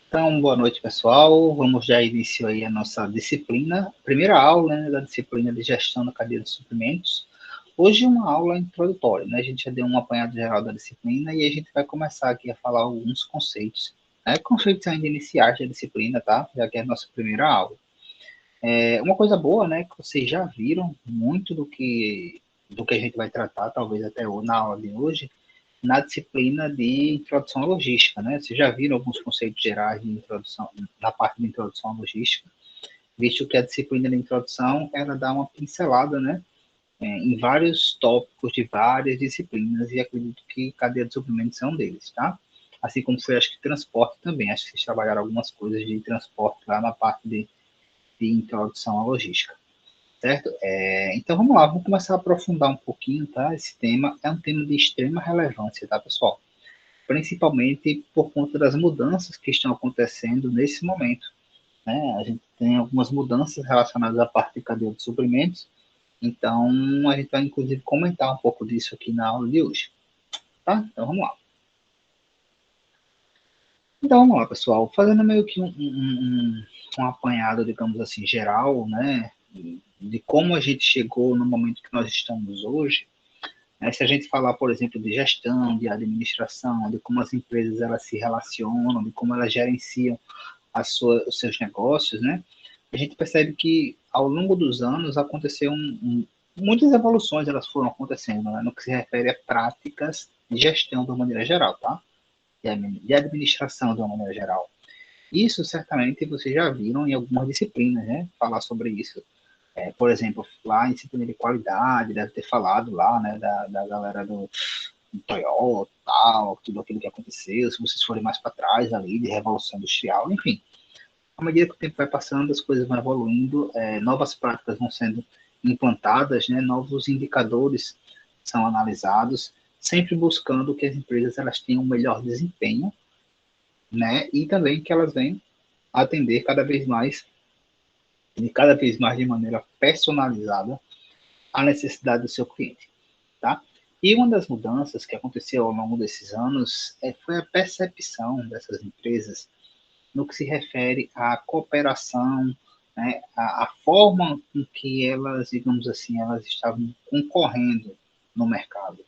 Então, boa noite, pessoal. Vamos já início aí a nossa disciplina, primeira aula, né, da disciplina de gestão da cadeia de suprimentos. Hoje é uma aula introdutória, né? A gente já deu um apanhado geral da disciplina e a gente vai começar aqui a falar alguns conceitos, né? Conceitos ainda iniciais da disciplina, tá? Já que é a nossa primeira aula. Uma coisa boa, né, que vocês já viram muito do que a gente vai tratar, talvez até na aula de hoje, na disciplina de introdução à logística, né? Vocês já viram alguns conceitos gerais de introdução, na parte de introdução à logística, visto que a disciplina de introdução, ela dá uma pincelada, né, em vários tópicos de várias disciplinas, e acredito que cadeia de suprimentos é um deles, tá? Assim como foi, acho que transporte também, acho que vocês trabalharam algumas coisas de transporte lá na parte de introdução à logística. Certo? Então vamos lá, vamos começar a aprofundar um pouquinho, tá? Esse tema é um tema de extrema relevância, tá, pessoal? Principalmente por conta das mudanças que estão acontecendo nesse momento, né? A gente tem algumas mudanças relacionadas à parte de cadeia de suprimentos, então a gente vai inclusive comentar um pouco disso aqui na aula de hoje, tá? Então vamos lá. Então vamos lá, pessoal, fazendo meio que um apanhado, digamos assim, geral, né? De como a gente chegou no momento que nós estamos hoje. Se a gente falar, por exemplo, de gestão, de administração, de como as empresas elas se relacionam, de como elas gerenciam os seus negócios, né? A gente percebe que ao longo dos anos aconteceu muitas evoluções, elas foram acontecendo, né? No que se refere a práticas de gestão de uma maneira geral, tá? De administração de uma maneira geral. Isso certamente vocês já viram em algumas disciplinas, né? Falar sobre isso. Por exemplo, lá em disciplina de qualidade, deve ter falado lá, né, da galera do Toyota, tal, tudo aquilo que aconteceu, se vocês forem mais para trás ali, de Revolução Industrial, enfim. À medida que o tempo vai passando, as coisas vão evoluindo, novas práticas vão sendo implantadas, né, novos indicadores são analisados, sempre buscando que as empresas elas tenham um melhor desempenho, né, e também que elas venham atender cada vez mais de maneira personalizada a necessidade do seu cliente, tá? E uma das mudanças que aconteceu ao longo desses anos foi a percepção dessas empresas no que se refere à cooperação, né, a forma com que elas, digamos assim, elas estavam concorrendo no mercado,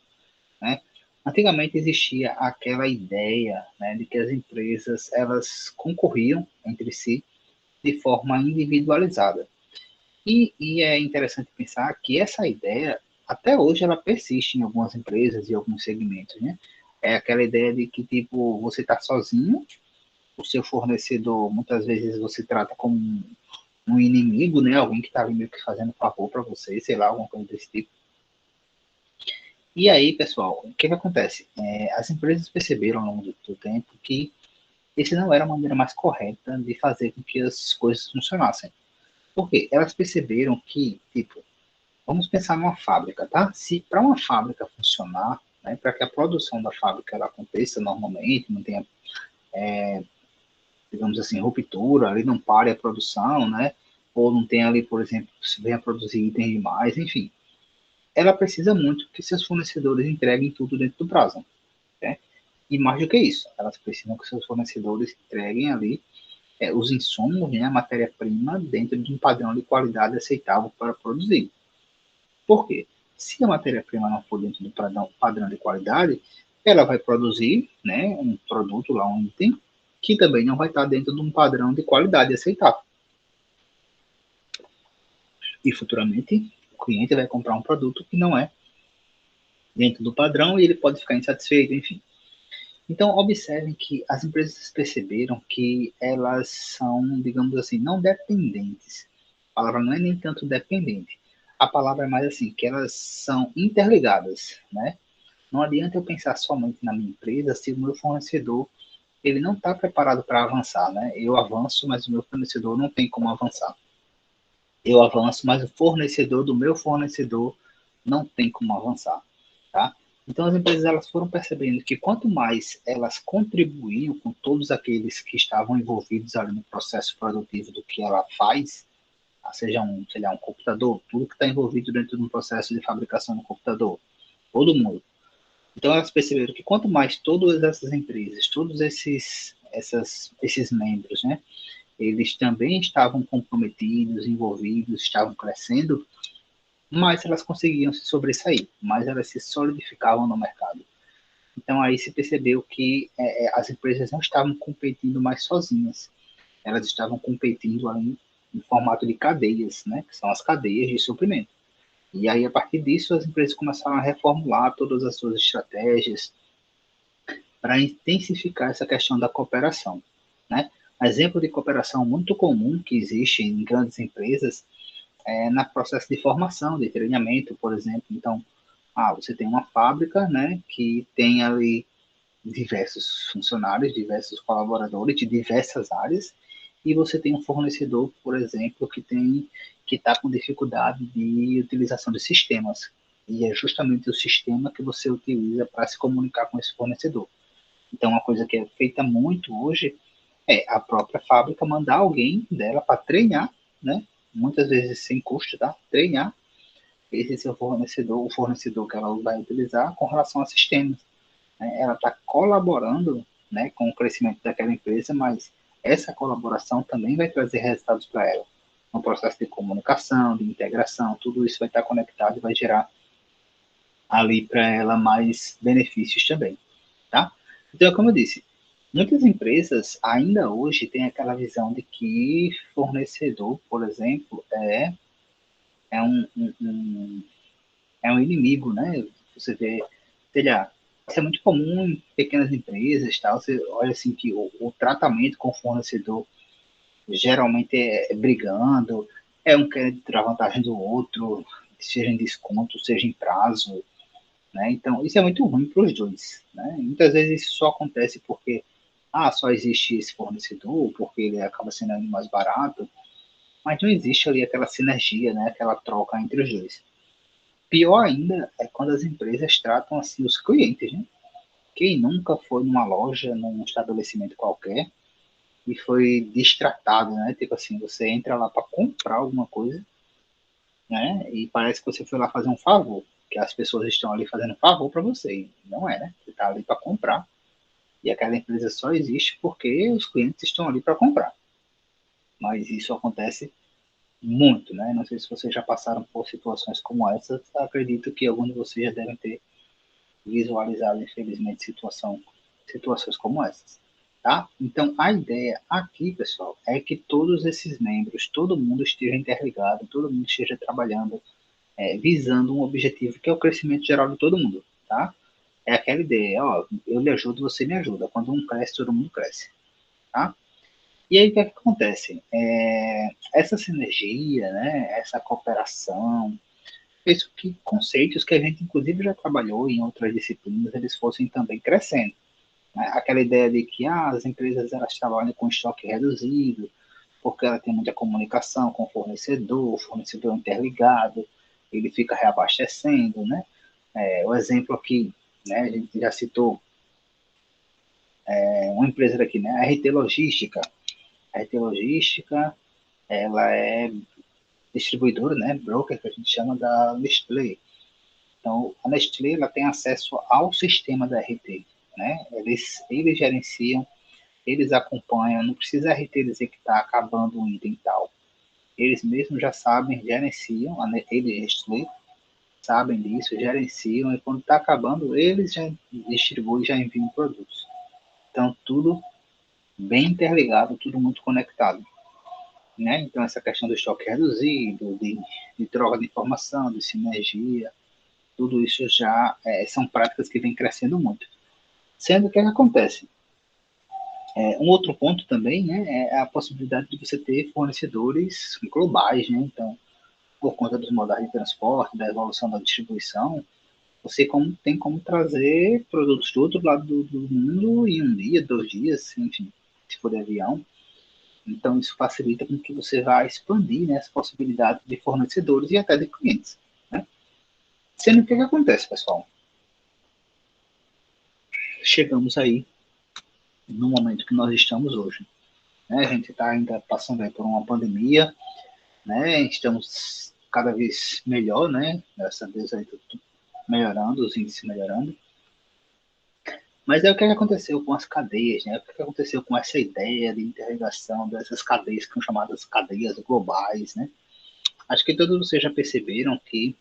né? Antigamente existia aquela ideia, né, de que as empresas elas concorriam entre si de forma individualizada. E é interessante pensar que essa ideia, até hoje, ela persiste em algumas empresas e alguns segmentos, né? É aquela ideia de que, tipo, você está sozinho, o seu fornecedor, muitas vezes você trata como um inimigo, né? Alguém que está ali meio que fazendo favor para você, sei lá, alguma coisa desse tipo. E aí, pessoal, o que acontece? As empresas perceberam ao longo do tempo que esse não era a maneira mais correta de fazer com que as coisas funcionassem. Por quê? Elas perceberam que, tipo, vamos pensar numa fábrica, tá? Se para uma fábrica funcionar, né, para que a produção da fábrica ela aconteça normalmente, não tenha, digamos assim, ruptura, ali não pare a produção, né? Ou não tenha ali, por exemplo, se venha produzir itens demais, enfim. Ela precisa muito que seus fornecedores entreguem tudo dentro do prazo, né? E mais do que isso, elas precisam que seus fornecedores entreguem ali os insumos, né, a matéria-prima, dentro de um padrão de qualidade aceitável para produzir. Por quê? Se a matéria-prima não for dentro do padrão de qualidade, ela vai produzir, né, um produto lá, um item, que também não vai estar dentro de um padrão de qualidade aceitável. E futuramente, o cliente vai comprar um produto que não é dentro do padrão e ele pode ficar insatisfeito, enfim. Então, observem que as empresas perceberam que elas são, digamos assim, não dependentes. A palavra não é nem tanto dependente. A palavra é mais assim, que elas são interligadas, né? Não adianta eu pensar somente na minha empresa se o meu fornecedor ele não está preparado para avançar, né? Eu avanço, mas o meu fornecedor não tem como avançar. Eu avanço, mas o fornecedor do meu fornecedor não tem como avançar, tá? Então as empresas elas foram percebendo que quanto mais elas contribuíam com todos aqueles que estavam envolvidos ali no processo produtivo do que ela faz, seja sei lá, um computador, tudo que está envolvido dentro de um processo de fabricação do computador, todo mundo. Então elas perceberam que quanto mais todas essas empresas, todos esses esses membros, né, eles também estavam comprometidos, envolvidos, estavam crescendo, mais elas conseguiam se sobressair, mais elas se solidificavam no mercado. Então aí se percebeu que as empresas não estavam competindo mais sozinhas, elas estavam competindo ali em formato de cadeias, né, que são as cadeias de suprimento. E aí, a partir disso, as empresas começaram a reformular todas as suas estratégias para intensificar essa questão da cooperação, né? Exemplo de cooperação muito comum que existe em grandes empresas é no processo de formação, de treinamento, por exemplo. Então, você tem uma fábrica, né, que tem ali diversos funcionários, diversos colaboradores de diversas áreas, e você tem um fornecedor, por exemplo, que está com dificuldade de utilização de sistemas. E é justamente o sistema que você utiliza para se comunicar com esse fornecedor. Então, uma coisa que é feita muito hoje é a própria fábrica mandar alguém dela para treinar, né? Muitas vezes sem custo, tá? Treinar esse seu fornecedor, o fornecedor que ela vai utilizar com relação a sistemas, né? Ela está colaborando, né, com o crescimento daquela empresa, mas essa colaboração também vai trazer resultados para ela. No processo de comunicação, de integração, tudo isso vai estar conectado e vai gerar ali para ela mais benefícios também, tá? Então, como eu disse, muitas empresas ainda hoje têm aquela visão de que fornecedor, por exemplo, é é um inimigo, né? Você vê, sei lá, isso é muito comum em pequenas empresas, tal. Você olha assim que o tratamento com o fornecedor geralmente é brigando, é um querendo tirar vantagem do outro, seja em desconto, seja em prazo, né? Então, isso é muito ruim para os dois, né? Muitas vezes isso só acontece porque só existe esse fornecedor, porque ele acaba sendo mais barato, mas não existe ali aquela sinergia, né? Aquela troca entre os dois. Pior ainda é quando as empresas tratam assim os clientes, né? Quem nunca foi numa loja, num estabelecimento qualquer e foi destratado, né? Tipo assim, você entra lá para comprar alguma coisa, né? E parece que você foi lá fazer um favor, que as pessoas estão ali fazendo um favor para você. E não é, né? Você está ali para comprar e aquela empresa só existe porque os clientes estão ali para comprar. Mas isso acontece muito, né? Não sei se vocês já passaram por situações como essa. Acredito que alguns de vocês já devem ter visualizado, infelizmente, situações como essas. Tá? Então, a ideia aqui, pessoal, é que todos esses membros, todo mundo esteja interligado, todo mundo esteja trabalhando, visando um objetivo que é o crescimento geral de todo mundo. Tá? É aquela ideia, ó, eu lhe ajudo, você me ajuda. Quando um cresce, todo mundo cresce. Tá? E aí, o que, é que acontece? Essa sinergia, né, essa cooperação, fez com que conceitos que a gente, inclusive, já trabalhou em outras disciplinas, eles fossem também crescendo. Né? Aquela ideia de que as empresas elas trabalham com estoque reduzido, porque ela tem muita comunicação com o fornecedor interligado, ele fica reabastecendo, né? O exemplo aqui, né, a gente já citou uma empresa daqui, né, a RT Logística. A RT Logística, ela é distribuidora, né, broker, que a gente chama da Nestlé. Então, a Nestlé ela tem acesso ao sistema da RT, né? Eles gerenciam, eles acompanham, não precisa a RT dizer que está acabando um item tal. Eles mesmos já sabem, gerenciam, eles, Nestlé, sabem disso, gerenciam, e quando está acabando, eles já distribuem, já enviam produtos. Então, tudo bem interligado, tudo muito conectado. Né? Então, essa questão do estoque reduzido, de troca de informação, de sinergia, tudo isso já são práticas que vêm crescendo muito. Sendo que o que acontece? Um outro ponto também, né, é a possibilidade de você ter fornecedores globais, né? Então, por conta dos modais de transporte, da evolução da distribuição, você tem como trazer produtos do outro lado do mundo em um dia, 2 dias, enfim, se for de avião. Então, isso facilita com que você vá expandir, né, as possibilidades de fornecedores e até de clientes. Né? Sendo que o que acontece, pessoal? Chegamos aí no momento que nós estamos hoje. Né? A gente está ainda passando aí por uma pandemia, né? Estamos cada vez melhor, né? Graças a Deus aí tudo melhorando, os índices melhorando. Mas é o que aconteceu com as cadeias, né? O que aconteceu com essa ideia de interligação dessas cadeias que são chamadas cadeias globais, né? Acho que todos vocês já perceberam que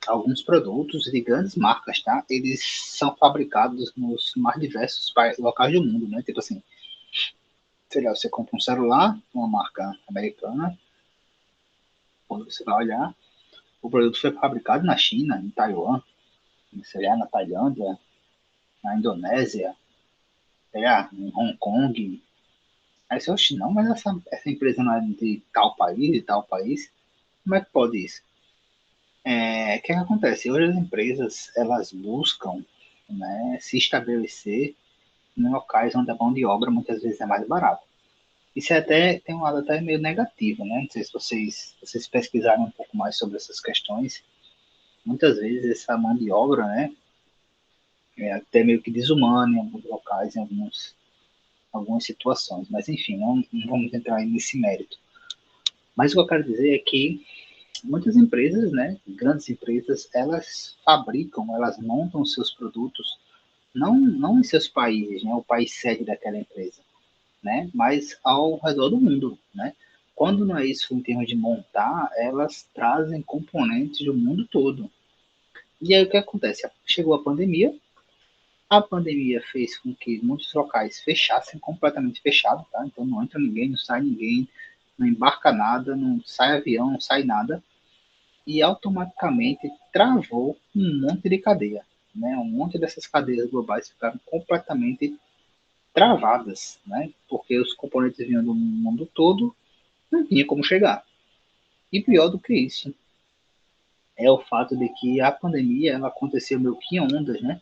alguns produtos de grandes marcas, tá? Eles são fabricados nos mais diversos locais do mundo, né? Tipo assim, sei lá, você compra um celular, uma marca americana, quando você vai olhar, o produto foi fabricado na China, em Taiwan, sei lá, na Tailândia, na Indonésia, sei lá, em Hong Kong. Aí você, oxe, não, mas essa empresa não é de tal país, de tal país. Como é que pode isso? O que acontece? Hoje as empresas, elas buscam, né, se estabelecer em locais onde a mão de obra muitas vezes é mais barata. Isso até tem um lado até meio negativo, né? Não sei se vocês pesquisaram um pouco mais sobre essas questões. Muitas vezes essa mão de obra, né, é até meio que desumana em alguns locais, em algumas situações. Mas enfim, não vamos entrar aí nesse mérito. Mas o que eu quero dizer é que muitas empresas, né, grandes empresas, elas fabricam, elas montam seus produtos não em seus países, né, o país sede daquela empresa, né, mas ao redor do mundo, né. Quando não é isso em termos de montar, elas trazem componentes do mundo todo. E aí o que acontece? Chegou a pandemia fez com que muitos locais fechassem, completamente fechados, tá? Então não entra ninguém, não sai ninguém, não embarca nada, não sai avião, não sai nada. E automaticamente travou um monte de cadeia, né? Um monte dessas cadeias globais ficaram completamente travadas, né? Porque os componentes vinham do mundo todo, não tinha como chegar. E pior do que isso é o fato de que a pandemia ela aconteceu meio que em ondas, né?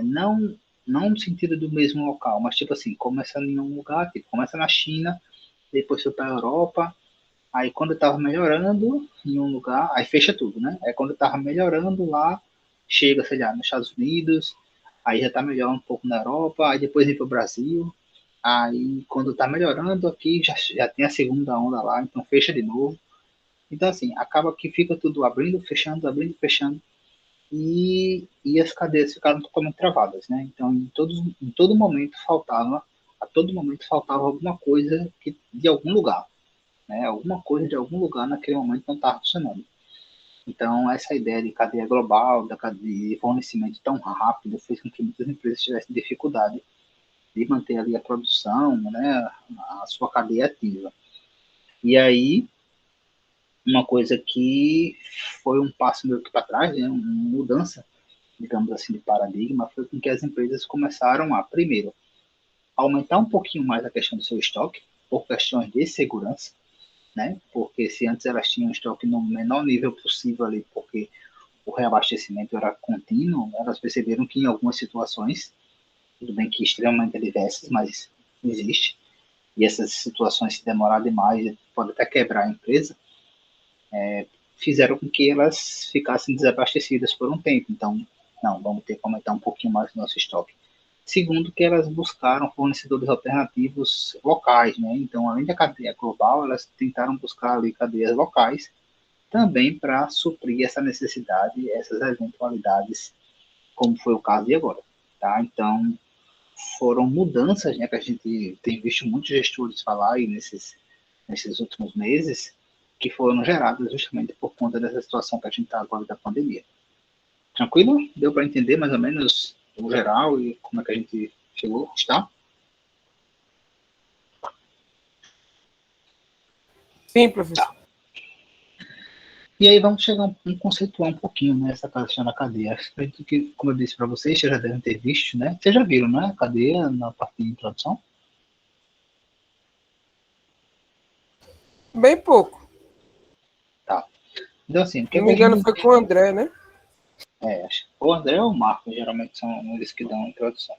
Não no sentido do mesmo local, mas tipo assim, começa em um lugar, tipo, começa na China, depois foi para a Europa, aí quando estava melhorando em um lugar, aí fecha tudo, né? Aí quando estava melhorando lá, chega, sei lá, nos Estados Unidos, aí já está melhor um pouco na Europa, aí depois vem para o Brasil, aí quando está melhorando aqui, já tem a segunda onda lá, então fecha de novo. Então assim, acaba que fica tudo abrindo, fechando, e as cadeias ficaram totalmente travadas, né? Então, em todo momento a todo momento faltava alguma coisa de algum lugar, né? Alguma coisa de algum lugar naquele momento não estava funcionando. Então, essa ideia de cadeia global, da cadeia de fornecimento tão rápido, fez com que muitas empresas tivessem dificuldade de manter ali a produção, né? A sua cadeia ativa. E aí, uma coisa que foi um passo meio que para trás, né? Uma mudança, digamos assim, de paradigma, foi com que as empresas começaram a, primeiro, aumentar um pouquinho mais a questão do seu estoque, por questões de segurança, né? Porque se antes elas tinham estoque no menor nível possível ali, porque o reabastecimento era contínuo, elas perceberam que em algumas situações, tudo bem que extremamente diversas, mas existe, e essas situações se demorar demais, pode até quebrar a empresa, fizeram com que elas ficassem desabastecidas por um tempo. Então, não, vamos ter que aumentar um pouquinho mais o nosso estoque. Segundo, que elas buscaram fornecedores alternativos locais, né? Então, além da cadeia global, elas tentaram buscar ali cadeias locais também para suprir essa necessidade, essas eventualidades, como foi o caso de agora, tá? Então, foram mudanças, né, que a gente tem visto muitos gestores falar aí nesses últimos meses, que foram geradas justamente por conta dessa situação que a gente está agora da pandemia. Tranquilo? Deu para entender mais ou menos o geral e como é que a gente chegou? Está? Sim, professor. Tá. E aí vamos chegar conceituar um pouquinho nessa questão da cadeia. Acredito que, como eu disse para vocês, vocês já devem ter visto, né? Vocês já viram, né? A cadeia na parte de introdução? Bem pouco. Tá. Então, assim, o Se que não me a engano, gente... foi com o André, né? O André ou o Marco, geralmente são eles que dão a introdução.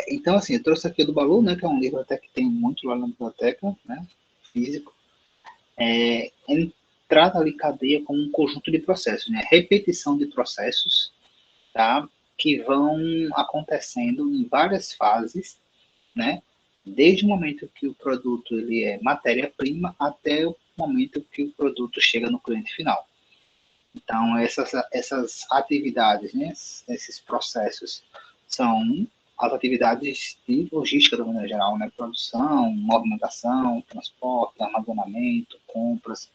Então, assim, eu trouxe aqui o do Balu, né? Que é um livro até que tem muito lá na biblioteca, né? Físico. Ele trata ali cadeia como um conjunto de processos, né? Repetição de processos, tá? Que vão acontecendo em várias fases, né? Desde o momento que o produto ele é matéria-prima até o momento que o produto chega no cliente final. Então, essas atividades, né, esses processos, são as atividades de logística, de maneira geral, né? Produção, movimentação, transporte, armazenamento, compras.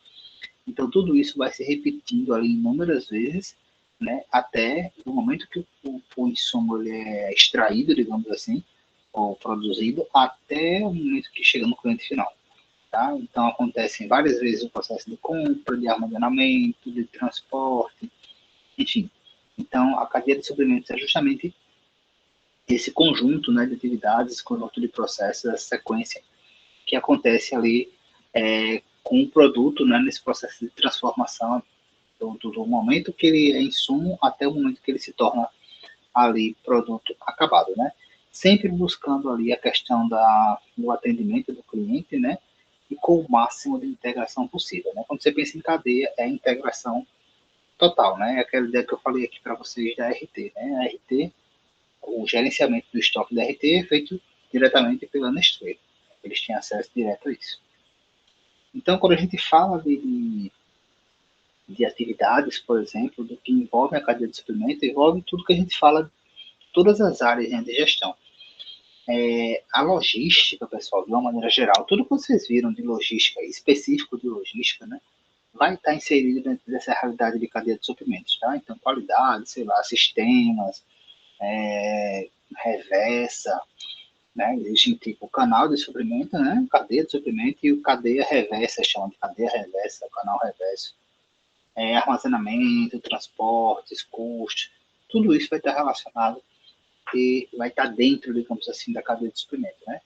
Então, tudo isso vai se repetindo ali inúmeras vezes, né? Até o momento que o insumo ele é extraído, digamos assim, ou produzido, até o momento que chega no cliente final. Tá? Então, acontecem várias vezes o processo de compra, de armazenamento, de transporte, enfim. Então, a cadeia de suprimentos é justamente esse conjunto, né, de atividades, conjunto de processos, essa sequência que acontece ali com o produto, né, nesse processo de transformação do momento que ele é insumo até o momento que ele se torna ali produto acabado, né? Sempre buscando ali a questão do atendimento do cliente, né? E com o máximo de integração possível, né? Quando você pensa em cadeia, é integração total, né? É aquela ideia que eu falei aqui para vocês da RT, né? A RT, o gerenciamento do estoque da RT é feito diretamente pela Nestlé. Eles têm acesso direto a isso. Então, quando a gente fala de atividades, por exemplo, do que envolve a cadeia de suprimento, envolve tudo que a gente fala, todas as áreas, né, de gestão. A logística, pessoal, de uma maneira geral, tudo que vocês viram de logística, específico de logística, né, vai estar inserido dentro dessa realidade de cadeia de suprimentos, tá? Então, qualidade, sei lá, sistemas, reversa, né? Existe tipo canal de suprimento, né? Cadeia de suprimento e o cadeia reversa, chama de cadeia reversa, canal reverso. Armazenamento, transportes, custos, tudo isso vai estar relacionado e vai estar dentro, digamos assim, da cadeia de suprimento, né?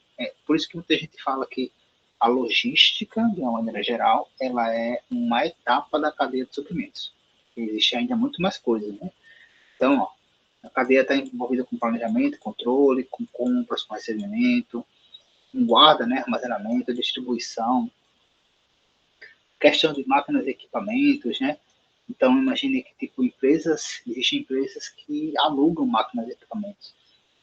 Por isso que muita gente fala que a logística, de uma maneira geral, ela é uma etapa da cadeia de suprimentos. Existe ainda muito mais coisas, né? Então, ó, a cadeia está envolvida com planejamento, controle, com compras, com recebimento, com guarda, né, armazenamento, distribuição, questão de máquinas e equipamentos, né? Então, imagine que, tipo, existem empresas que alugam máquinas e equipamentos.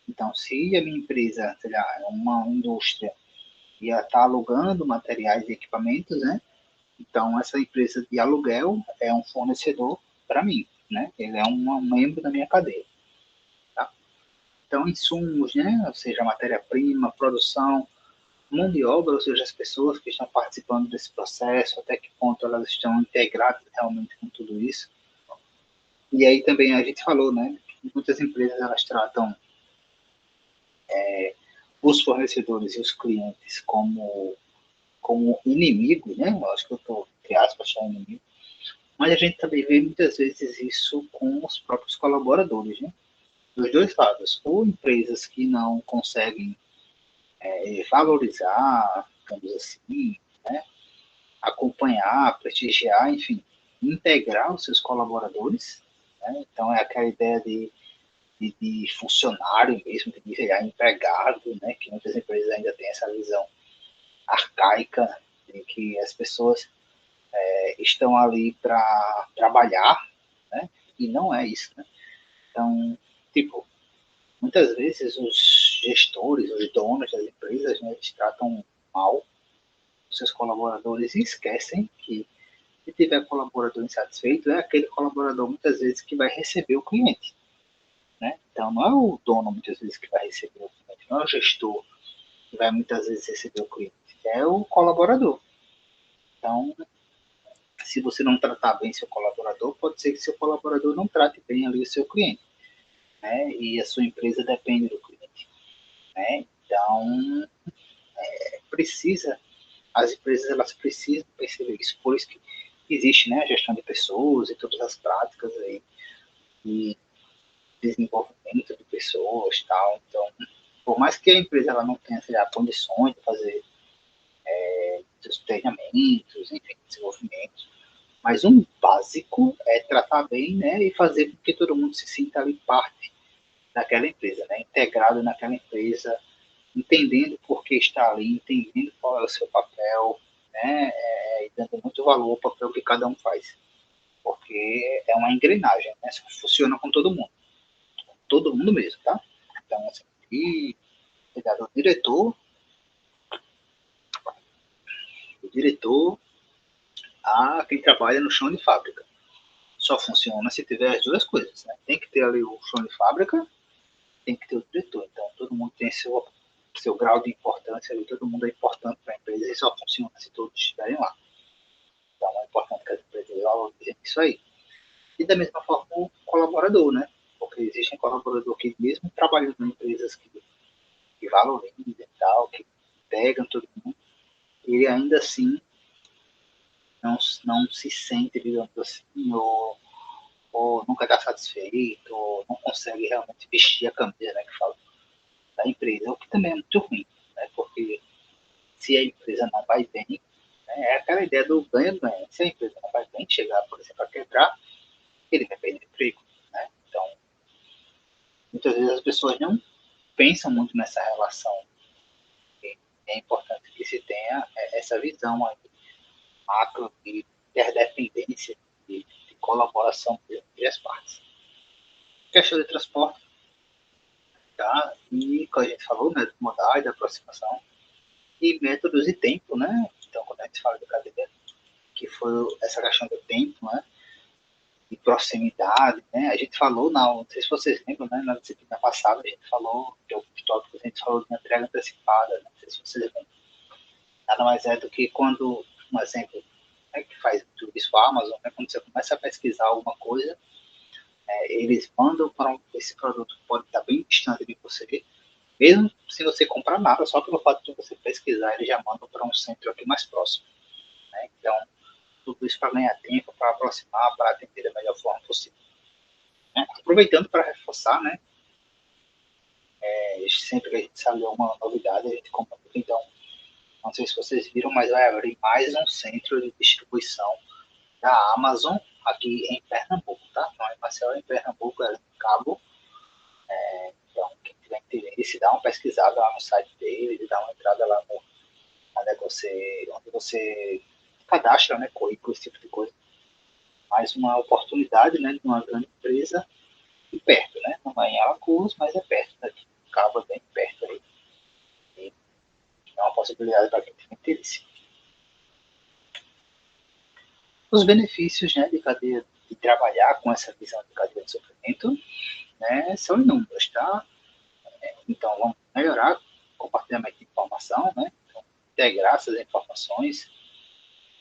Então, se a minha empresa, sei lá, é uma indústria, e ela está alugando materiais e equipamentos, né? Então, essa empresa de aluguel é um fornecedor para mim, né? Ele é um membro da minha cadeia. Tá? Então, insumos, né? Ou seja, matéria-prima, produção, mão de obra, ou seja, as pessoas que estão participando desse processo, até que ponto elas estão integradas realmente com tudo isso. E aí também a gente falou, né? Que muitas empresas elas tratam os fornecedores e os clientes como inimigos, né? Eu acho que eu estou, entre aspas, chamando inimigo. Mas a gente também vê muitas vezes isso com os próprios colaboradores, né? Dos dois lados. Ou empresas que não conseguem valorizar, digamos assim, né? Acompanhar, prestigiar, enfim, integrar os seus colaboradores. Né? Então, é aquela ideia de funcionário mesmo, de virar empregado, né? Que muitas empresas ainda têm essa visão arcaica de que as pessoas estão ali para trabalhar, né? E não é isso, né? Então, tipo, muitas vezes os gestores, os donos das empresas, né, eles tratam mal os seus colaboradores e esquecem que se tiver colaborador insatisfeito, é aquele colaborador muitas vezes que vai receber o cliente, né? Então, não é o dono muitas vezes que vai receber o cliente, não é o gestor que vai muitas vezes receber o cliente, é o colaborador. Então, se você não tratar bem seu colaborador, pode ser que seu colaborador não trate bem ali o seu cliente, né? E a sua empresa depende do cliente, né? Então, precisa, as empresas elas precisam perceber isso, por isso que existe, né, a gestão de pessoas e todas as práticas aí de desenvolvimento de pessoas, tal. Então, por mais que a empresa ela não tenha, sei lá, condições de fazer seus treinamentos, enfim, desenvolvimento, mas um básico é tratar bem, né, e fazer com que todo mundo se sinta ali parte daquela empresa, né, integrado naquela empresa, entendendo por que está ali, entendendo qual é o seu papel, né, e dando muito valor ao papel que cada um faz, porque é uma engrenagem, né, funciona com todo mundo mesmo, tá? Então, assim, e o diretor a quem trabalha no chão de fábrica. só funciona se tiver as duas coisas, né? Tem que ter ali o chão de fábrica, tem que ter o diretor. Então, todo mundo tem seu grau de importância ali, todo mundo é importante para a empresa e só funciona se todos estiverem lá. Então, é importante que as empresas valorizem isso aí. E da mesma forma, o colaborador, né? Porque existem colaboradores que, mesmo trabalhando em empresas que valorizam e tal, que pegam todo mundo, ele ainda assim não se sente, digamos assim, ou nunca está satisfeito, ou não consegue realmente vestir a camisa, né, que fala, da empresa, o que também é muito ruim, né, porque se a empresa não vai bem, né, é aquela ideia do ganha-ganha. Se a empresa não vai bem, chegar, por exemplo, a quebrar, ele vai perder emprego. Né? Então, muitas vezes as pessoas não pensam muito nessa relação. E é importante que se tenha essa visão aí, macro de interdependência, de colaboração entre as partes. Questão de transporte, tá? E, como a gente falou, né, de modalidade, aproximação, e métodos e tempo, né? Então, quando a gente fala de cadeia, que foi essa questão do tempo, né? De proximidade, né? A gente falou, não sei se vocês lembram, né? Na disciplina passada, a gente falou, que é o tópico que a gente falou de entrega antecipada, não sei se vocês lembram. Nada mais é do que quando, um exemplo, né, que faz tudo isso a Amazon, né? Quando você começa a pesquisar alguma coisa, eles mandam para esse produto que pode estar bem distante de você, mesmo se você comprar nada, só pelo fato de você pesquisar, eles já mandam para um centro aqui mais próximo. Né? Então, tudo isso para ganhar tempo, para aproximar, para atender da melhor forma possível. Né? Aproveitando para reforçar, né? Sempre que a gente sabe alguma novidade, a gente comenta. Então, não sei se vocês viram, mas vai abrir mais um centro de distribuição da Amazon aqui em Pernambuco, tá? Não é Marcelo, em Pernambuco, é em Cabo. Então, quem tiver interesse, dá uma pesquisada lá no site dele, dá uma entrada lá no, onde você cadastra, né, currículo, esse tipo de coisa. Mais uma oportunidade, né, de uma grande empresa e perto, né? Não é em Alagoas, mas é perto daqui. Cabo é bem perto aí. E é uma possibilidade para quem tem interesse. Os benefícios, né, de trabalhar com essa visão de cadeia de sofrimento, né, são inúmeros, tá? Então, vamos melhorar o compartilhamento de informação, né? Então, integrar essas informações,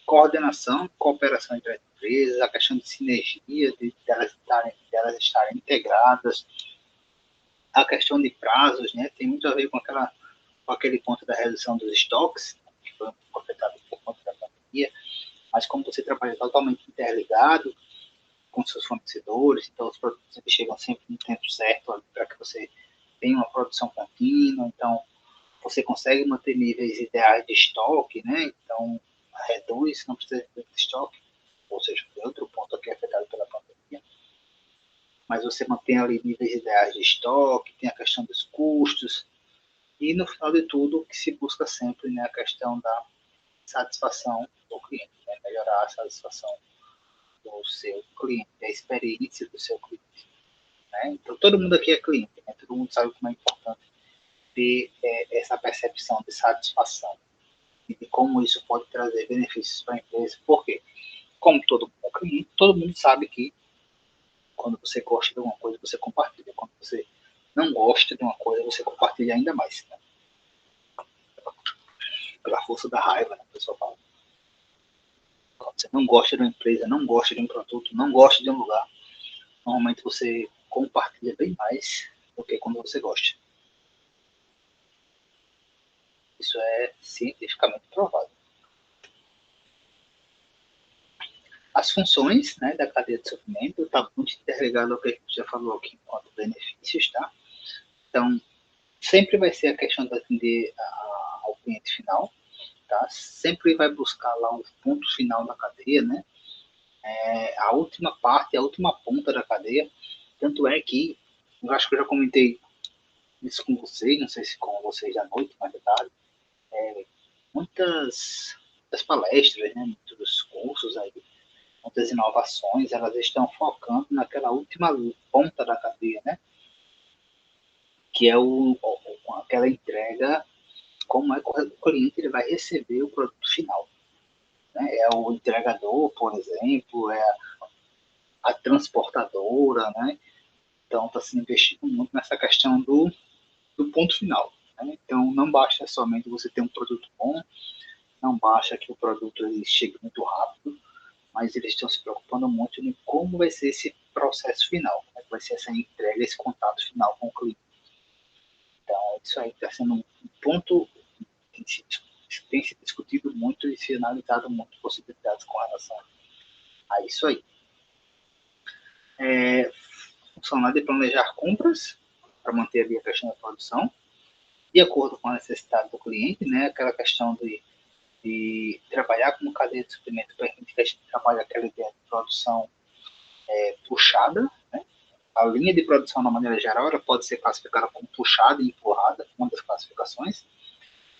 coordenação, cooperação entre as empresas, a questão de sinergia, de elas estarem integradas, a questão de prazos, né? Tem muito a ver com aquele ponto da redução dos estoques, que foi afetado por conta da pandemia, mas como você trabalha totalmente interligado com seus fornecedores, então os produtos chegam sempre no tempo certo para que você tenha uma produção contínua, então você consegue manter níveis ideais de estoque, né? Então reduz, não precisa de estoque, ou seja, foi outro ponto aqui afetado pela pandemia, mas você mantém ali níveis ideais de estoque, tem a questão dos custos, e no final de tudo, o que se busca sempre, né, a questão da satisfação do cliente, né, melhorar a satisfação do seu cliente, a experiência do seu cliente. Né? Então, todo mundo aqui é cliente, né? Todo mundo sabe como é importante ter essa percepção de satisfação e de como isso pode trazer benefícios para a empresa. Por quê? Como todo mundo é cliente, todo mundo sabe que quando você gosta de uma coisa, você compartilha. Quando você não gosta de uma coisa, você compartilha ainda mais. Né? Pela força da raiva, né? O pessoal fala. Quando você não gosta de uma empresa, não gosta de um produto, não gosta de um lugar, normalmente você compartilha bem mais do que quando você gosta. Isso é cientificamente provado. As funções, né, da cadeia de sofrimento está muito interligado ao que a gente já falou aqui quanto benefícios, tá? Então, sempre vai ser a questão de atender ao cliente final, tá? Sempre vai buscar lá o ponto final da cadeia, né? A última parte, a última ponta da cadeia. Tanto é que, eu acho que eu já comentei isso com vocês, não sei se com vocês à noite, mais à tarde, muitas das palestras, né, muitos cursos aí, muitas inovações, elas estão focando naquela última ponta da cadeia, né? Que é aquela entrega, como é que o cliente ele vai receber o produto final. Né? É o entregador, por exemplo, a transportadora, né? Então, está se investindo muito nessa questão do ponto final. Né? Então, não basta somente você ter um produto bom, não basta que o produto ele chegue muito rápido, mas eles estão se preocupando muito em como vai ser esse processo final, como vai ser essa entrega, esse contato final com o cliente. Então, isso aí está sendo um ponto que tem se discutido muito e se analisado muito possibilidades com relação a isso aí. Funcionar de planejar compras para manter ali a questão da produção, de acordo com a necessidade do cliente, né? Aquela questão de trabalhar como cadeia de suprimento permite que a gente trabalhe aquela ideia de produção puxada, né? A linha de produção, na maneira geral, ela pode ser classificada como puxada e empurrada, uma das classificações.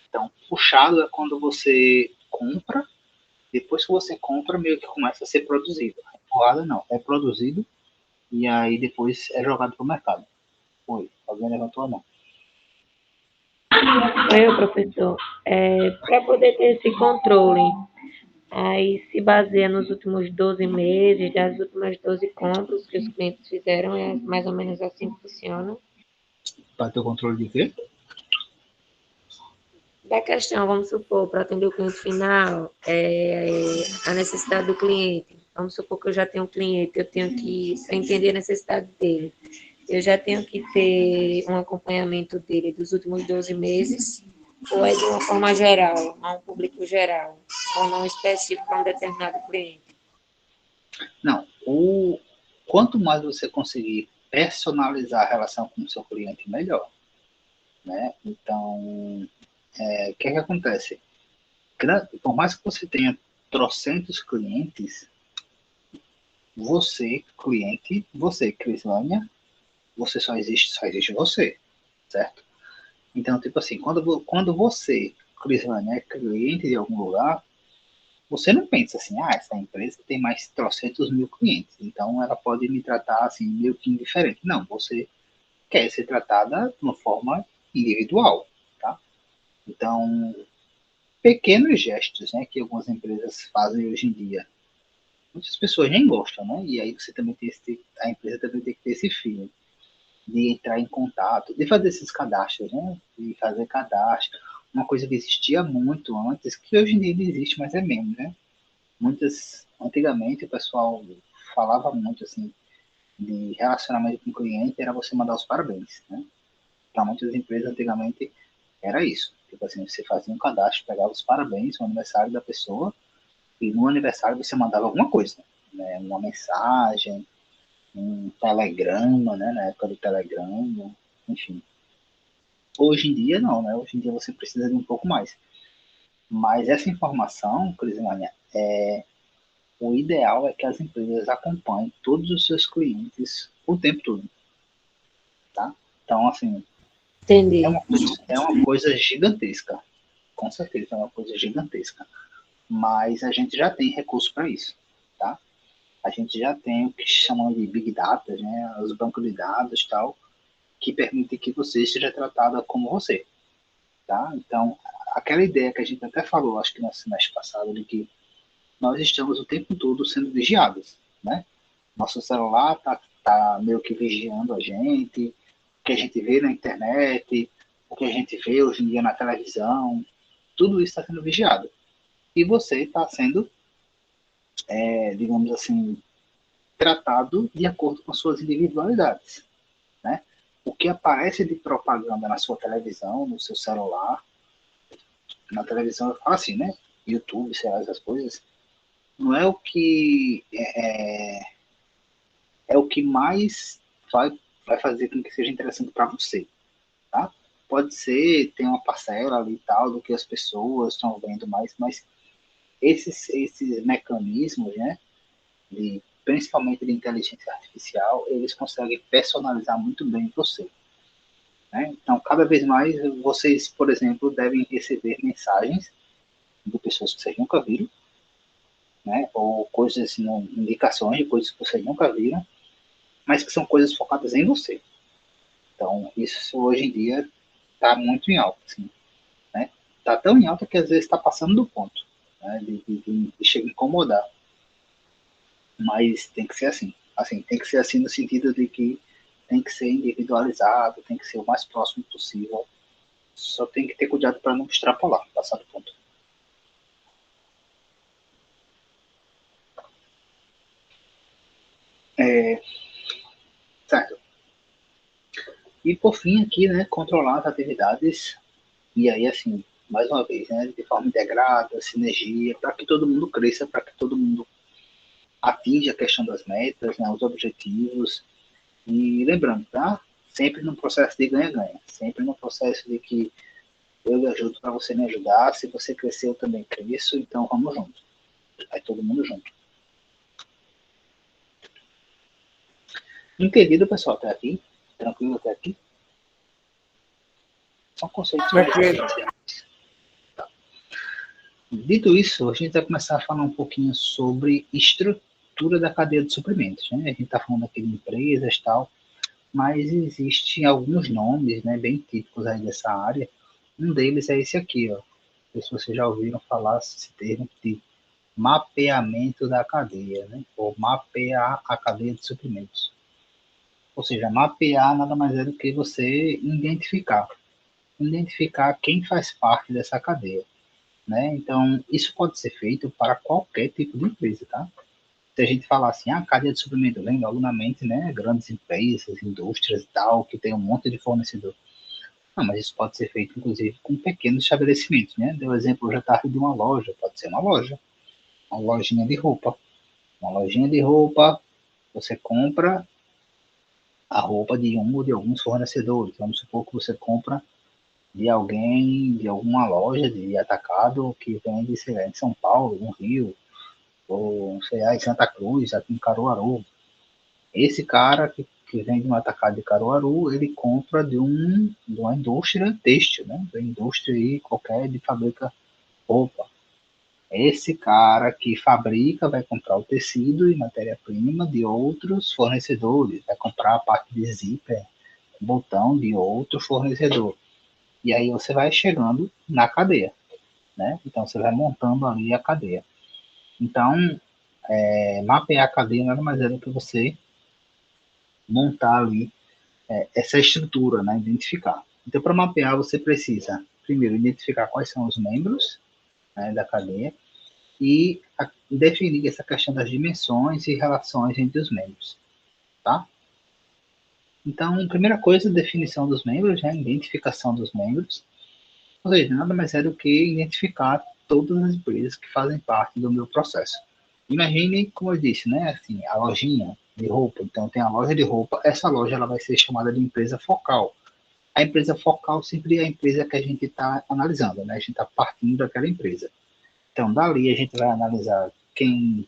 Então, puxado é quando você compra, depois que você compra, meio que começa a ser produzido. Empurrada não, é produzido e aí depois é jogado para o mercado. Oi, alguém levantou a mão. Oi, professor. Para poder ter esse controle, aí se baseia nos últimos 12 meses, das últimas 12 compras que os clientes fizeram, é mais ou menos assim que funciona. Para ter o controle de quê? Da questão, vamos supor, para atender o cliente final, a necessidade do cliente. Vamos supor que eu já tenho um cliente, eu tenho que entender a necessidade dele. Eu já tenho que ter um acompanhamento dele dos últimos 12 meses, ou é de uma forma geral, a um público geral, ou não específico para um determinado cliente? Não, quanto mais você conseguir personalizar a relação com o seu cliente, melhor. Né? Então, o que acontece? Por mais que você tenha trocentos clientes, você, cliente, você, Crislânia, você só existe você, certo? Então, tipo assim, quando você, Crislânia, é cliente de algum lugar, você não pensa assim, essa empresa tem mais de trocentos mil clientes, então ela pode me tratar assim, meio que indiferente. Não, você quer ser tratada de uma forma individual, tá? Então, pequenos gestos, né, que algumas empresas fazem hoje em dia. Muitas pessoas nem gostam, né? E aí você também a empresa também tem que ter esse feeling de entrar em contato, de fazer esses cadastros, né? De fazer cadastro. Uma coisa que existia muito antes, que hoje em dia não existe, mas é mesmo, né? Antigamente o pessoal falava muito assim de relacionamento com o cliente, era você mandar os parabéns, né? Para muitas empresas antigamente era isso. Tipo assim, você fazia um cadastro, pegava os parabéns no aniversário da pessoa e no aniversário você mandava alguma coisa, né? Uma mensagem, um telegrama, né? Na época do telegrama, enfim. Hoje em dia não, né? Hoje em dia você precisa de um pouco mais. Mas essa informação, Crislânia, o ideal é que as empresas acompanhem todos os seus clientes o tempo todo, tá? Então, assim, Entendi. é uma coisa gigantesca. Com certeza é uma coisa gigantesca. Mas a gente já tem recurso para isso, tá? A gente já tem o que chamam de Big Data, né? Os bancos de dados e tal, que permitem que você seja tratada como você, tá? Então, aquela ideia que a gente até falou, acho que no semestre passado, de que nós estamos o tempo todo sendo vigiados, né? Nosso celular tá meio que vigiando a gente, o que a gente vê na internet, o que a gente vê hoje em dia na televisão, tudo isso está sendo vigiado. E você está sendo, digamos assim, tratado de acordo com suas individualidades, né? O que aparece de propaganda na sua televisão, no seu celular, na televisão eu falo assim, né? YouTube, sei lá, essas coisas, não é o que é o que mais vai fazer com que seja interessante para você, tá? Pode ser, tem uma parcela ali e tal do que as pessoas estão vendo mais, mas esses mecanismos, né, principalmente de inteligência artificial, eles conseguem personalizar muito bem você. Né? Então, cada vez mais, vocês, por exemplo, devem receber mensagens de pessoas que vocês nunca viram, né? Ou coisas, assim, indicações de coisas que vocês nunca viram, mas que são coisas focadas em você. Então, isso hoje em dia está muito em alta, assim, né? Está tão em alta que às vezes está passando do ponto, né? De chega a incomodar. Mas tem que ser assim. Assim, tem que ser assim no sentido de que tem que ser individualizado, tem que ser o mais próximo possível. Só tem que ter cuidado para não extrapolar, passar do ponto. Certo. E por fim aqui, né, controlar as atividades, e aí assim, mais uma vez, né, de forma integrada, sinergia, para que todo mundo cresça, para que todo mundo atinja a questão das metas, né, os objetivos, e lembrando, tá? Sempre no processo de ganha-ganha, sempre no processo de que eu lhe ajudo para você me ajudar, se você crescer eu também cresço, então vamos junto, vai todo mundo junto. Entendido, pessoal, até aqui? Tranquilo até aqui? São conceitos mais essenciais. Tá. Dito isso, a gente vai começar a falar um pouquinho sobre estrutura da cadeia de suprimentos. Né? A gente está falando aqui de empresas e tal, mas existem alguns nomes, né, bem típicos aí dessa área. Um deles é esse aqui, ó. Não sei se vocês já ouviram falar esse termo de mapeamento da cadeia, né? Ou mapear a cadeia de suprimentos. Ou seja, mapear nada mais é do que você identificar quem faz parte dessa cadeia, né? Então, isso pode ser feito para qualquer tipo de empresa, tá? Se a gente falar assim, a cadeia de suprimento, vem logo na mente, né? Grandes empresas, indústrias e tal, que tem um monte de fornecedor. Não, mas isso pode ser feito, inclusive, com pequenos estabelecimentos, né? Deu exemplo já tarde de uma loja, pode ser uma lojinha de roupa. Uma lojinha de roupa, você compra a roupa de um ou de alguns fornecedores. Vamos supor que você compra de alguém, de alguma loja de atacado que vende, sei lá, em São Paulo, no Rio, ou sei lá, em Santa Cruz, aqui em Caruaru. Esse cara que vende um atacado de Caruaru, ele compra de uma indústria têxtil, né? De uma indústria aí qualquer de fabrica roupa. Esse cara que fabrica vai comprar o tecido e matéria-prima de outros fornecedores, vai comprar a parte de zíper, botão de outro fornecedor. E aí você vai chegando na cadeia, né? Então você vai montando ali a cadeia. Então, mapear a cadeia nada mais é do que você montar ali essa estrutura, né? Identificar. Então, para mapear, você precisa, primeiro, identificar quais são os membros, né, da cadeia e definir essa questão das dimensões e relações entre os membros, tá? Então, primeira coisa, definição dos membros, né? Identificação dos membros. Ou seja, nada mais é do que identificar todas as empresas que fazem parte do meu processo. Imagine, como eu disse, né, assim, a lojinha de roupa. Então, tem a loja de roupa. Essa loja ela vai ser chamada de empresa focal. A empresa focal sempre é a empresa que a gente está analisando, né? A gente está partindo daquela empresa. Então, dali a gente vai analisar quem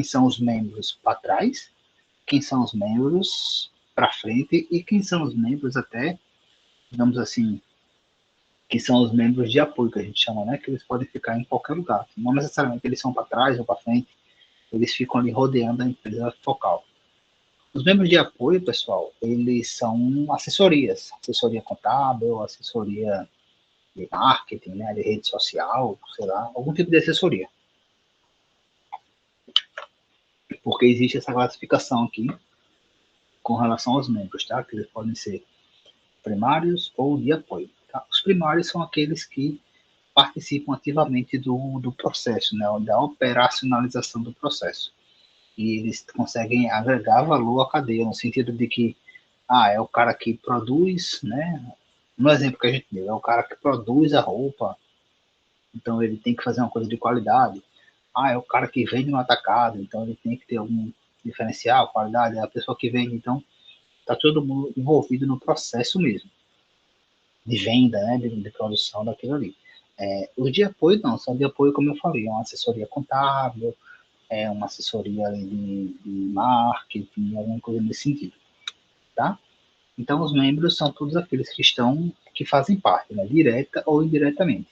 são os membros para trás, quem são os membros para frente e quem são os membros até, digamos assim, que são os membros de apoio que a gente chama, né? Que eles podem ficar em qualquer lugar. Não necessariamente eles são para trás ou para frente, eles ficam ali rodeando a empresa focal. Os membros de apoio, pessoal, eles são assessorias, assessoria contábil, assessoria de marketing, né, de rede social, sei lá, algum tipo de assessoria. Porque existe essa classificação aqui com relação aos membros, tá? Que eles podem ser primários ou de apoio. Tá? Os primários são aqueles que participam ativamente do processo, né, da operacionalização do processo. E eles conseguem agregar valor à cadeia, no sentido de que, é o cara que produz, né, no exemplo que a gente deu, é o cara que produz a roupa, então ele tem que fazer uma coisa de qualidade. É o cara que vende no atacado, então ele tem que ter algum diferencial, qualidade, é a pessoa que vende, então está todo mundo envolvido no processo mesmo, de venda, né, de produção daquilo ali. Os de apoio não, são de apoio, como eu falei, é uma assessoria contábil, é uma assessoria de marketing, alguma coisa nesse sentido, tá? Então, os membros são todos aqueles que fazem parte, né, direta ou indiretamente,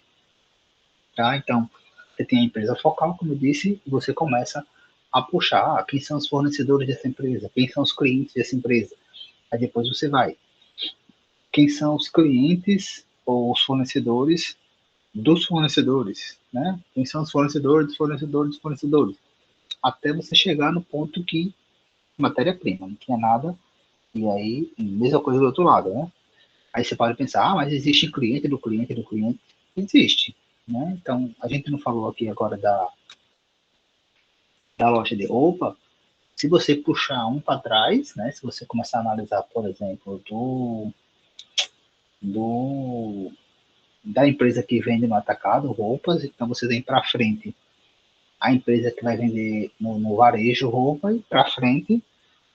tá? Então, você tem a empresa focal, como eu disse, e você começa a puxar quem são os fornecedores dessa empresa, quem são os clientes dessa empresa. Aí depois você vai, quem são os clientes ou os fornecedores dos fornecedores, né? Quem são os fornecedores dos fornecedores dos fornecedores. Até você chegar no ponto que matéria-prima, não tinha nada. E aí, mesma coisa do outro lado, né? Aí você pode pensar, mas existe cliente do cliente do cliente? Existe, né? Então, a gente não falou aqui agora da loja de roupa. Se você puxar um para trás, né? Se você começar a analisar, por exemplo, do da empresa que vende no atacado roupas, então você tem para frente a empresa que vai vender no varejo roupa e para frente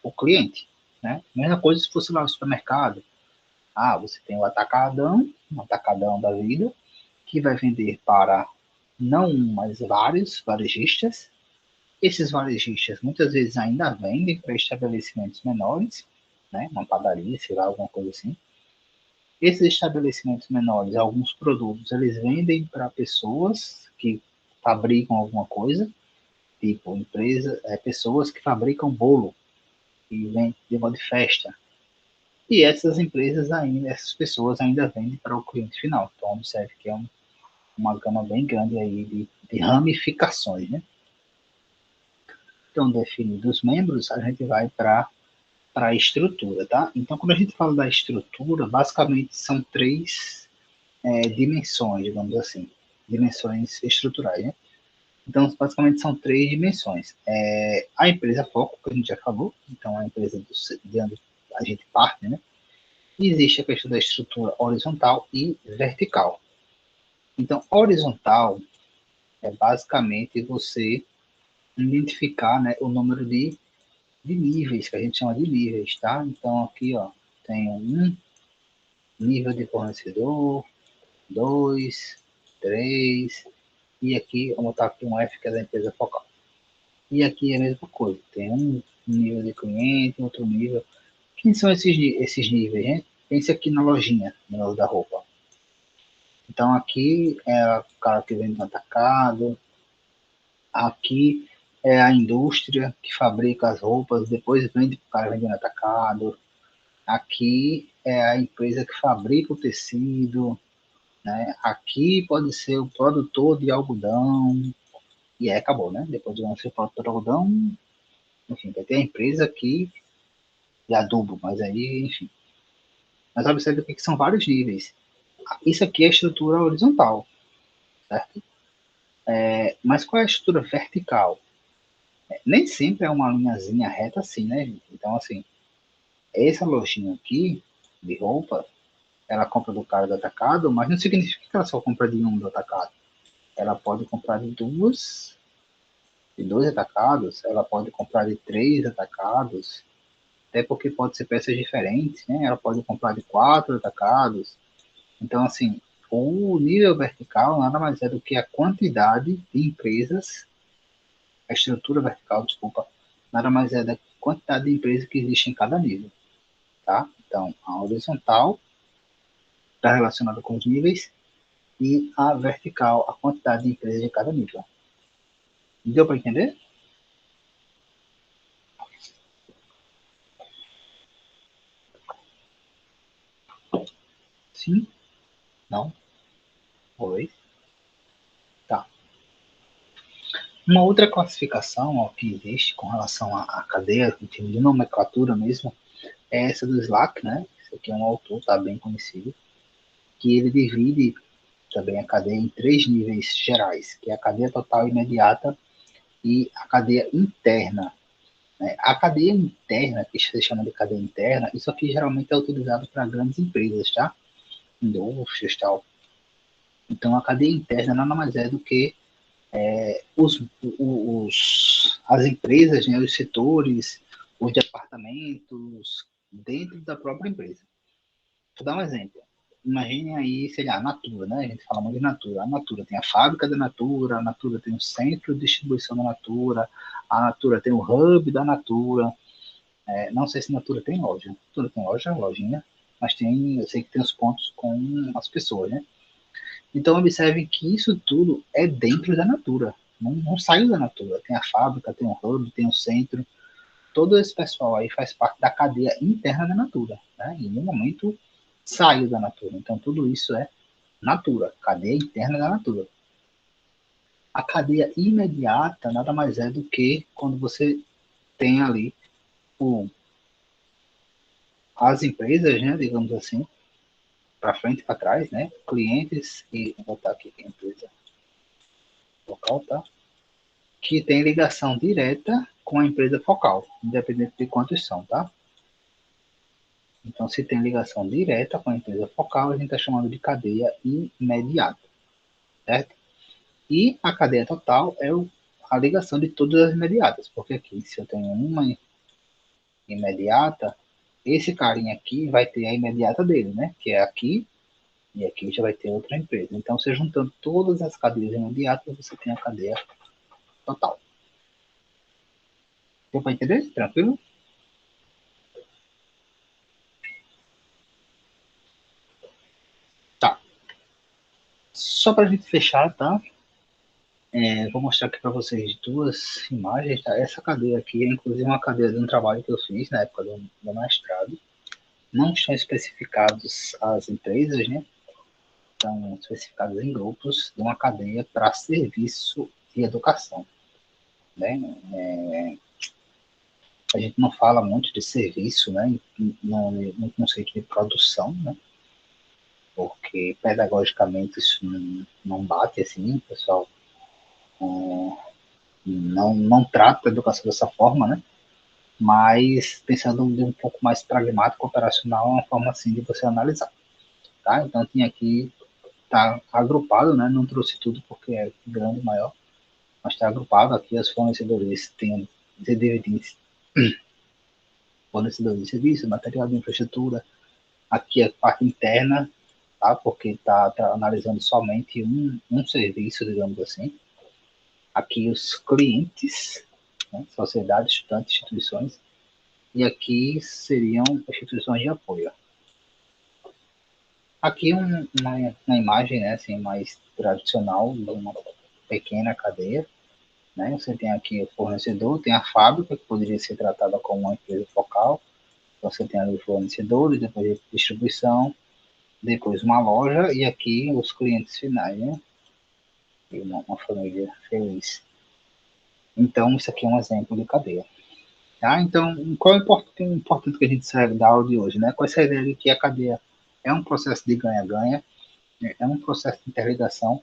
o cliente, né? Mesma coisa se fosse lá no supermercado. Ah, você tem o atacadão, um atacadão da vida, que vai vender para não um, mas vários varejistas. Esses varejistas muitas vezes ainda vendem para estabelecimentos menores, né? Uma padaria, sei lá, alguma coisa assim. Esses estabelecimentos menores, alguns produtos, eles vendem para pessoas que fabricam alguma coisa, tipo empresa, pessoas que fabricam bolo e vendem de modo de festa. E essas empresas ainda, essas pessoas ainda vendem para o cliente final. Então, observe que é uma gama bem grande aí de ramificações, né? Então, definidos os membros, a gente vai para a estrutura, tá? Então, quando a gente fala da estrutura, basicamente são três dimensões, digamos assim, dimensões estruturais, né? Então, basicamente são três dimensões. A empresa foco, que a gente já falou, então a empresa de onde a gente parte, né? E existe a questão da estrutura horizontal e vertical. Então, horizontal é basicamente você identificar, né, o número de níveis, que a gente chama de níveis, tá? Então, aqui, ó, tem um nível de fornecedor, dois, três, e aqui, vamos botar aqui um F, que é da empresa focal. E aqui é a mesma coisa, tem um nível de cliente, outro nível. Quem são esses níveis, né? Pense aqui na lojinha, no da roupa. Então, aqui é o cara que vende no atacado, aqui é a indústria que fabrica as roupas, depois vende para o cara vendendo atacado. Aqui é a empresa que fabrica o tecido, né? Aqui pode ser o produtor de algodão, e aí acabou, né? Depois de ser produtor de algodão, enfim, vai ter a empresa aqui de adubo, mas aí, enfim. Mas observe que são vários níveis. Isso aqui é a estrutura horizontal, certo? Mas qual é a estrutura vertical? Nem sempre é uma linhazinha reta assim, né, gente? Então, assim, essa lojinha aqui de roupa, ela compra do cara do atacado, mas não significa que ela só compra de um do atacado. Ela pode comprar de dois atacados, ela pode comprar de três atacados, até porque pode ser peças diferentes, né? Ela pode comprar de quatro atacados. Então, assim, o nível vertical nada mais é do que a quantidade de empresas, a estrutura vertical, desculpa, nada mais é da quantidade de empresas que existe em cada nível, tá? Então, a horizontal está relacionada com os níveis e a vertical, a quantidade de empresas de cada nível. Deu para entender? Sim? Não? Oi? Tá. Uma outra classificação ó, que existe com relação à cadeia, de nomenclatura mesmo, é essa do Slack, né? Esse aqui é um autor, tá bem conhecido, que ele divide também a cadeia em três níveis gerais, que é a cadeia total imediata e a cadeia interna. Né? A cadeia interna, que se chama de cadeia interna, isso aqui geralmente é utilizado para grandes empresas, tá? Indústrias e tal. Então, a cadeia interna nada mais é do que as empresas, né, os setores, os departamentos dentro da própria empresa. Vou dar um exemplo. Imagine aí, sei lá, a Natura, né? A gente fala muito de Natura. A Natura tem a fábrica da Natura, a Natura tem o centro de distribuição da Natura, a Natura tem o hub da Natura. Não sei se a Natura tem loja. A Natura tem loja, lojinha, mas tem, eu sei que tem os pontos com as pessoas, né? Então, observe que isso tudo é dentro da Natura. Não saiu da Natura. Tem a fábrica, tem o hub, tem o centro. Todo esse pessoal aí faz parte da cadeia interna da Natura. Né? E no momento saiu da Natura. Então, tudo isso é Natura, cadeia interna da Natura. A cadeia imediata nada mais é do que quando você tem ali as empresas, né, digamos assim, para frente e para trás, né, clientes, e vou botar aqui a empresa local, tá? Que tem ligação direta com a empresa focal, independente de quantos são, tá? Então, se tem ligação direta com a empresa focal, a gente está chamando de cadeia imediata, certo? E a cadeia total é a ligação de todas as imediatas, porque aqui, se eu tenho uma imediata, esse carinha aqui vai ter a imediata dele, né? Que é aqui, e aqui já vai ter outra empresa. Então, você juntando todas as cadeias imediatas, você tem a cadeia total. Deu para entender? Tranquilo? Tá. Só para a gente fechar, tá? Vou mostrar aqui para vocês duas imagens, tá? Essa cadeia aqui é inclusive uma cadeia de um trabalho que eu fiz na época do mestrado. Não estão especificados as empresas, né? Estão especificadas em grupos de uma cadeia para serviço e educação, né? A gente não fala muito de serviço, né? No conceito de produção, né? Porque pedagogicamente isso não bate assim, o pessoal não trata a educação dessa forma, né? Mas pensando de um pouco mais pragmático, operacional, é uma forma assim de você analisar, tá? Então tinha aqui, tá agrupado, né? Não trouxe tudo porque é grande, maior, mas está agrupado aqui os fornecedores, tem dividendos, fornecedores de serviço, material de infraestrutura, aqui a parte interna, tá? Porque está analisando somente um serviço, digamos assim. Aqui os clientes, né? Sociedades, estudantes, instituições, e aqui seriam instituições de apoio. Aqui uma imagem, né, assim, mais tradicional de uma pequena cadeia, né? Você tem aqui o fornecedor, tem a fábrica, que poderia ser tratada como uma empresa focal, você tem ali o fornecedor, depois a distribuição, depois uma loja, e aqui os clientes finais, né? E uma família feliz. Então, isso aqui é um exemplo de cadeia. Tá? Então, qual é o importante que a gente sai da aula de hoje, né? Com essa ideia de que a cadeia é um processo de ganha-ganha, né? É um processo de interligação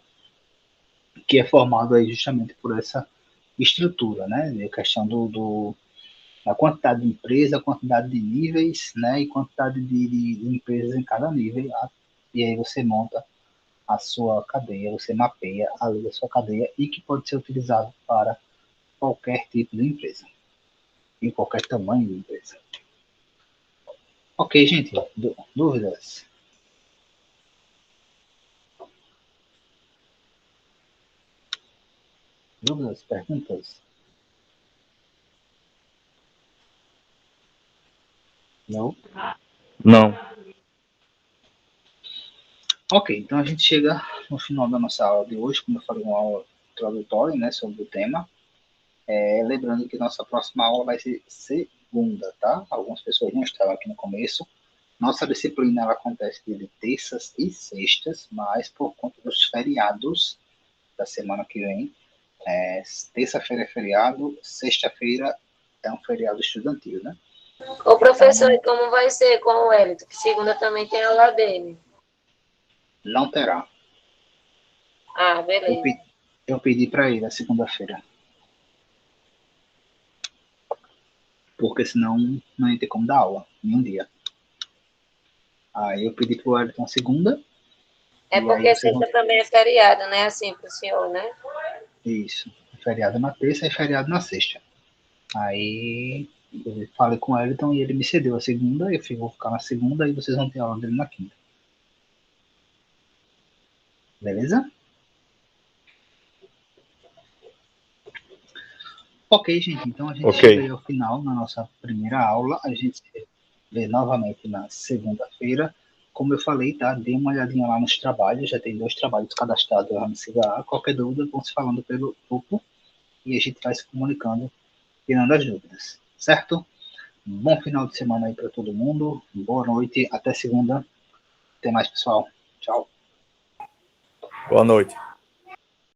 que é formado aí justamente por essa estrutura, né? A questão da quantidade de empresas, a quantidade de níveis, né? E quantidade de empresas em cada nível. E aí você monta a sua cadeia, você mapeia ali a sua cadeia e que pode ser utilizado para qualquer tipo de empresa, em qualquer tamanho de empresa. Ok, gente, dúvidas? Dúvidas, perguntas? Não? Não. Ok, então a gente chega no final da nossa aula de hoje, como eu falei, uma aula introdutória, né, sobre o tema. Lembrando que nossa próxima aula vai ser segunda, tá? Algumas pessoas não estavam aqui no começo. Nossa disciplina ela acontece de terças e sextas, mas por conta dos feriados da semana que vem, terça-feira é feriado, sexta-feira é um feriado estudantil, né? Ô, professor, Então, e como vai ser com o Wellington? Que segunda também tem aula dele. não terá. Ah, Eu, beleza. eu pedi para ir na segunda-feira, porque senão não ia ter como dar aula, nenhum dia. Aí eu pedi para o Wellington segunda, É e aí porque vocês vão. sexta também é feriado, né? Assim, pro senhor, né? Isso, feriado na terça e feriado na sexta. Aí eu falei com o Wellington e ele me cedeu a segunda, vou ficar na segunda e vocês vão ter aula dele na quinta. Beleza? Ok, gente, então a gente chega aí Ok. ao final na nossa primeira aula. A gente se vê novamente na segunda-feira. Como eu falei, tá? Dê uma olhadinha lá nos trabalhos, já tem 2 trabalhos cadastrados lá no CGA. Qualquer dúvida, vão se falando pelo grupo e a gente vai se comunicando, tirando as dúvidas, certo? Bom final de semana aí para todo mundo. Boa noite, até segunda. Até mais, pessoal. Tchau. Boa noite.